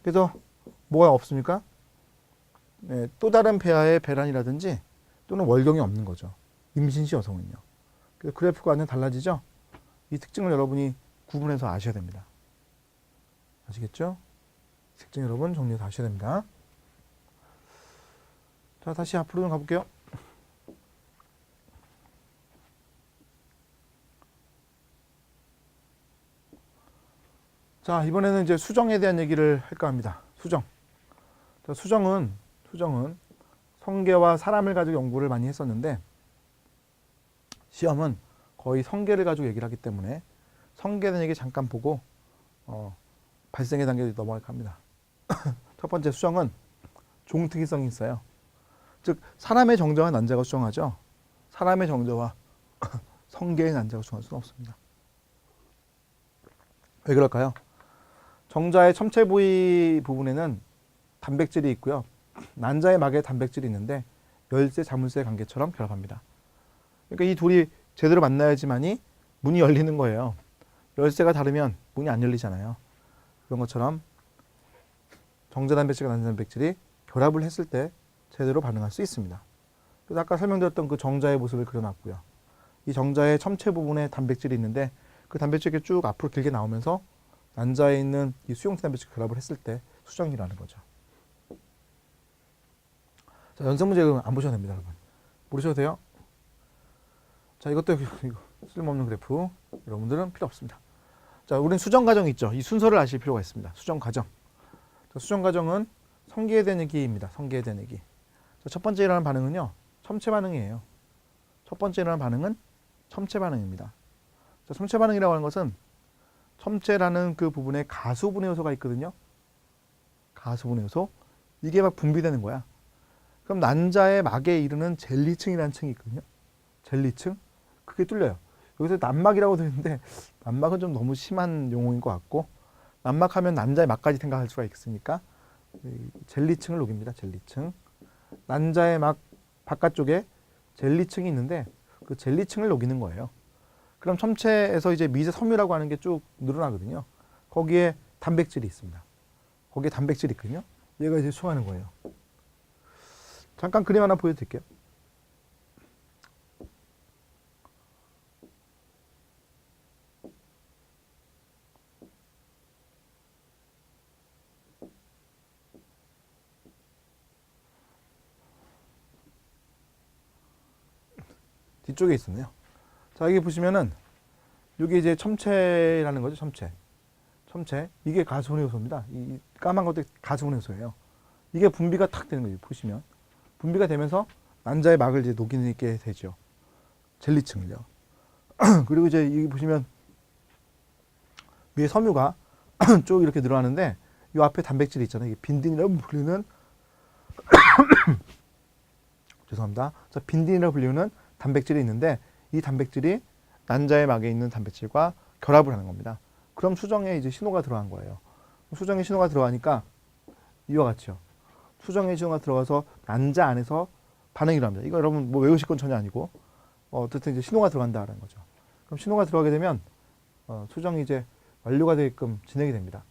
그래서 뭐가 없습니까? 네, 또 다른 배아의 배란이라든지 또는 월경이 없는 거죠. 임신시 여성은요. 그래서 그래프가 완전 달라지죠? 이 특징을 여러분이 구분해서 아셔야 됩니다. 아시겠죠? 특징 여러분 정리해서 아셔야 됩니다. 자, 다시 앞으로 좀 가볼게요. 자, 이번에는 이제 수정에 대한 얘기를 할까 합니다. 수정. 자, 수정은 성계와 사람을 가지고 연구를 많이 했었는데 시험은 거의 성계를 가지고 얘기를 하기 때문에 성계에 대한 얘기 잠깐 보고 발생의 단계로 넘어갈까 합니다. 첫 번째 수정은 종특이성이 있어요. 즉 사람의 정자와 난자가 수정하죠. 사람의 정자와 성계의 난자가 수정할 수는 없습니다. 왜 그럴까요? 정자의 첨체 부위 부분에는 단백질이 있고요. 난자의 막에 단백질이 있는데 열쇠 자물쇠 관계처럼 결합합니다. 그러니까 이 둘이 제대로 만나야지만이 문이 열리는 거예요. 열쇠가 다르면 문이 안 열리잖아요. 그런 것처럼 정자 단백질과 난자 단백질이 결합을 했을 때 제대로 반응할 수 있습니다. 그래서 아까 설명드렸던 그 정자의 모습을 그려놨고요. 이 정자의 첨체 부분에 단백질이 있는데 그 단백질이 쭉 앞으로 길게 나오면서 난자에 있는 이 수용체 단백질 결합을 했을 때 수정이라는 거죠. 자, 연습 문제 안 보셔도 됩니다, 여러분. 모르셔도 돼요. 자, 이것도 이거 쓸모없는 그래프. 여러분들은 필요 없습니다. 자, 우리는 수정 과정이 있죠. 이 순서를 아실 필요가 있습니다. 수정 과정. 자, 수정 과정은 성기에 대한 얘기입니다. 성기에 대한 얘기. 자, 첫 번째 일어나는 반응은요, 첨체 반응이에요. 첫 번째 일어나는 반응은 첨체 반응입니다. 자, 첨체 반응이라고 하는 것은 첨체라는 그 부분에 가수분해 요소가 있거든요. 가수분해 요소. 이게 막 분비되는 거야. 그럼 난자의 막에 이르는 젤리층이라는 층이 있거든요. 젤리층. 그게 뚫려요. 여기서 난막이라고 되어 있는데 난막은 좀 너무 심한 용어인 것 같고, 난막하면 난자의 막까지 생각할 수가 있으니까 젤리층을 녹입니다. 젤리층. 난자의 막 바깥쪽에 젤리층이 있는데 그 젤리층을 녹이는 거예요. 그럼 첨체에서 이제 미세 섬유라고 하는 게 쭉 늘어나거든요. 거기에 단백질이 있습니다. 거기에 단백질이 있거든요. 얘가 이제 수용하는 거예요. 잠깐 그림 하나 보여드릴게요. 뒤쪽에 있었네요. 자, 여기 보시면은 여기 이제 첨체라는 거죠. 첨체. 첨체. 이게 가수분해 요소입니다. 이 까만 것도 가수분해 요소예요. 이게 분비가 탁 되는 거예요. 보시면. 분비가 되면서 난자의 막을 이제 녹이게 되죠. 젤리층을요. 그리고 이제 여기 보시면 위에 섬유가 쭉 이렇게 늘어나는데 이 앞에 단백질이 있잖아요. 이게 빈딘이라고 불리는 죄송합니다. 자, 빈딘이라고 불리는 단백질이 있는데 이 단백질이 난자의 막에 있는 단백질과 결합을 하는 겁니다. 그럼 수정에 이제 신호가 들어간 거예요. 수정에 신호가 들어가니까 이와 같이요. 수정에 신호가 들어가서 난자 안에서 반응이 일어납니다. 이거 여러분 뭐 외우실 건 전혀 아니고 어쨌든 이제 신호가 들어간다는 거죠. 그럼 신호가 들어가게 되면 수정이 이제 완료가 되게끔 진행이 됩니다.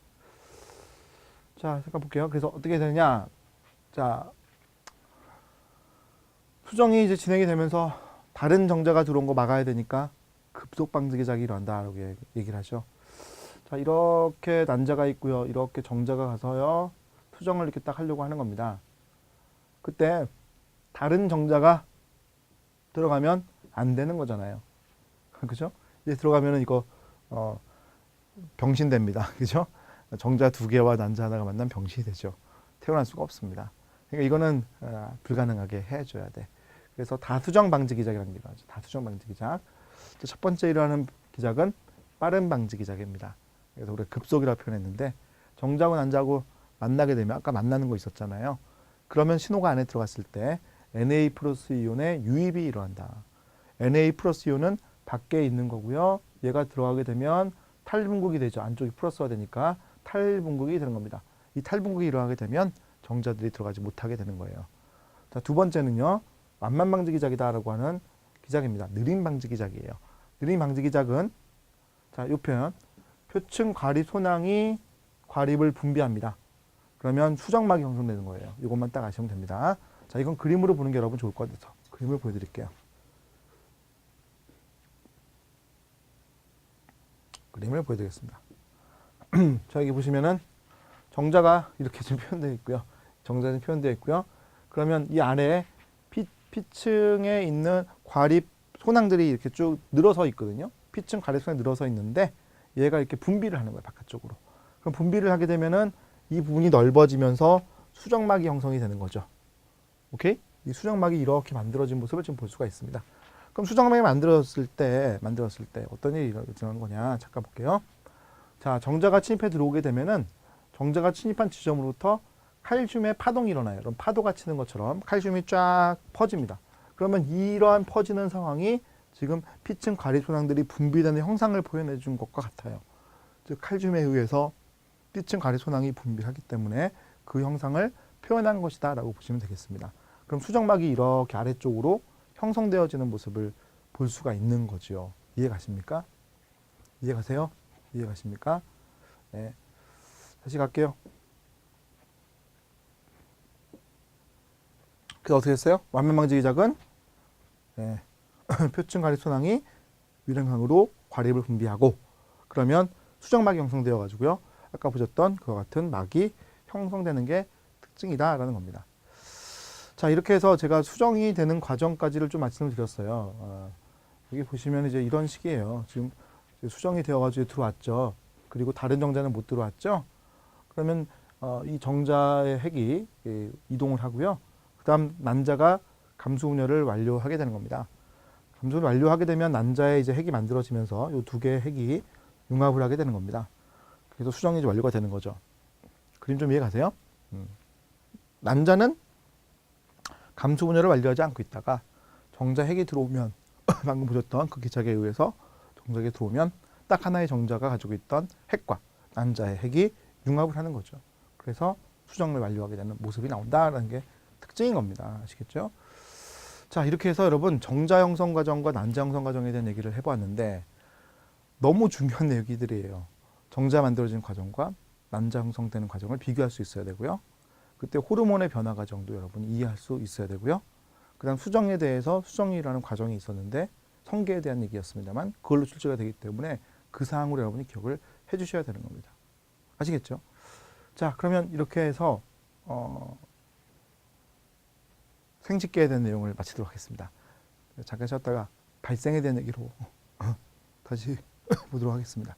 자, 잠깐 볼게요. 그래서 어떻게 되느냐? 자, 수정이 이제 진행이 되면서 다른 정자가 들어온 거 막아야 되니까 급속 방지 기작이 일어난다라고 얘기를 하죠. 자, 이렇게 난자가 있고요. 이렇게 정자가 가서요. 수정을 이렇게 딱 하려고 하는 겁니다. 그때 다른 정자가 들어가면 안 되는 거잖아요. 그죠? 이제 들어가면은 이거 병신됩니다. 그죠? 정자 두 개와 난자 하나가 만나면 병신이 되죠. 태어날 수가 없습니다. 그러니까 이거는 불가능하게 해줘야 돼. 그래서 다수정 방지 기작이라는 게 나오죠. 다수정 방지 기작. 첫 번째 일어나는 기작은 빠른 방지 기작입니다. 그래서 우리가 급속이라고 표현했는데 정자하고 난자하고 만나게 되면 아까 만나는 거 있었잖아요. 그러면 신호가 안에 들어갔을 때 Na 플러스 이온의 유입이 일어난다. Na 플러스 이온은 밖에 있는 거고요. 얘가 들어가게 되면 탈분국이 되죠. 안쪽이 플러스가 되니까 탈분국이 되는 겁니다. 이 탈분국이 일어나게 되면 정자들이 들어가지 못하게 되는 거예요. 자, 두 번째는요. 완만 방지 기작이다라고 하는 기작입니다. 느림 방지 기작이에요. 느림 방지 기작은 자, 이 표현. 표층 과립 소낭이 과립을 분비합니다. 그러면 수정막이 형성되는 거예요. 이것만 딱 아시면 됩니다. 자, 이건 그림으로 보는 게 여러분 좋을 것 같아서 그림을 보여드릴게요. 그림을 보여드리겠습니다. 자, 여기 보시면은 정자가 이렇게 지금 표현되어 있고요. 정자는 표현되어 있고요. 그러면 이 아래에 피층에 있는 과립 소낭들이 이렇게 쭉 늘어서 있거든요. 피층 과립 소낭이 늘어서 있는데 얘가 이렇게 분비를 하는 거예요. 바깥쪽으로. 그럼 분비를 하게 되면은 이 부분이 넓어지면서 수정막이 형성이 되는 거죠. 오케이? 이 수정막이 이렇게 만들어진 모습을 지금 볼 수가 있습니다. 그럼 수정막이 만들었을 때 어떤 일이 일어나는 거냐? 잠깐 볼게요. 자, 정자가 침입해 들어오게 되면은 정자가 침입한 지점으로부터 칼슘의 파동이 일어나요. 그럼 파도가 치는 것처럼 칼슘이 쫙 퍼집니다. 그러면 이러한 퍼지는 상황이 지금 피층 과립 소낭들이 분비되는 형상을 보여내 준 것과 같아요. 즉 칼슘에 의해서 삐층 가래소낭이 분비하기 때문에 그 형상을 표현하는 것이다 라고 보시면 되겠습니다. 그럼 수정막이 이렇게 아래쪽으로 형성되어지는 모습을 볼 수가 있는 거죠. 이해가십니까? 이해가세요? 이해가십니까? 네. 다시 갈게요. 그래서 어떻게 했어요? 완면망지기 작은 네. 표층 가래소낭이 위령향으로 과립을 분비하고 그러면 수정막이 형성되어 가지고요. 아까 보셨던 그와 같은 막이 형성되는 게 특징이다라는 겁니다. 자, 이렇게 해서 제가 수정이 되는 과정까지를 좀 말씀을 드렸어요. 여기 보시면 이제 이런 식이에요. 지금 수정이 되어가지고 들어왔죠. 그리고 다른 정자는 못 들어왔죠. 그러면 이 정자의 핵이 이동을 하고요. 그다음 난자가 감수 분열을 완료하게 되는 겁니다. 감수를 완료하게 되면 난자에 이제 핵이 만들어지면서 이 두 개의 핵이 융합을 하게 되는 겁니다. 그래서 수정이 이제 완료가 되는 거죠. 그림 좀 이해가세요? 난자는 감수 분열을 완료하지 않고 있다가 정자 핵이 들어오면 방금 보셨던 그 기착에 의해서 정자에 들어오면 딱 하나의 정자가 가지고 있던 핵과 난자의 핵이 융합을 하는 거죠. 그래서 수정을 완료하게 되는 모습이 나온다는 게 특징인 겁니다. 아시겠죠? 자, 이렇게 해서 여러분 정자 형성 과정과 난자 형성 과정에 대한 얘기를 해보았는데 너무 중요한 얘기들이에요. 정자 만들어지는 과정과 난자 형성되는 과정을 비교할 수 있어야 되고요. 그때 호르몬의 변화 과정도 여러분이 이해할 수 있어야 되고요. 그 다음 수정에 대해서 수정이라는 과정이 있었는데 성계에 대한 얘기였습니다만 그걸로 출제가 되기 때문에 그 사항으로 여러분이 기억을 해 주셔야 되는 겁니다. 아시겠죠? 자, 그러면 이렇게 해서 생식계에 대한 내용을 마치도록 하겠습니다. 잠깐 쉬었다가 발생에 대한 얘기로 다시 보도록 하겠습니다.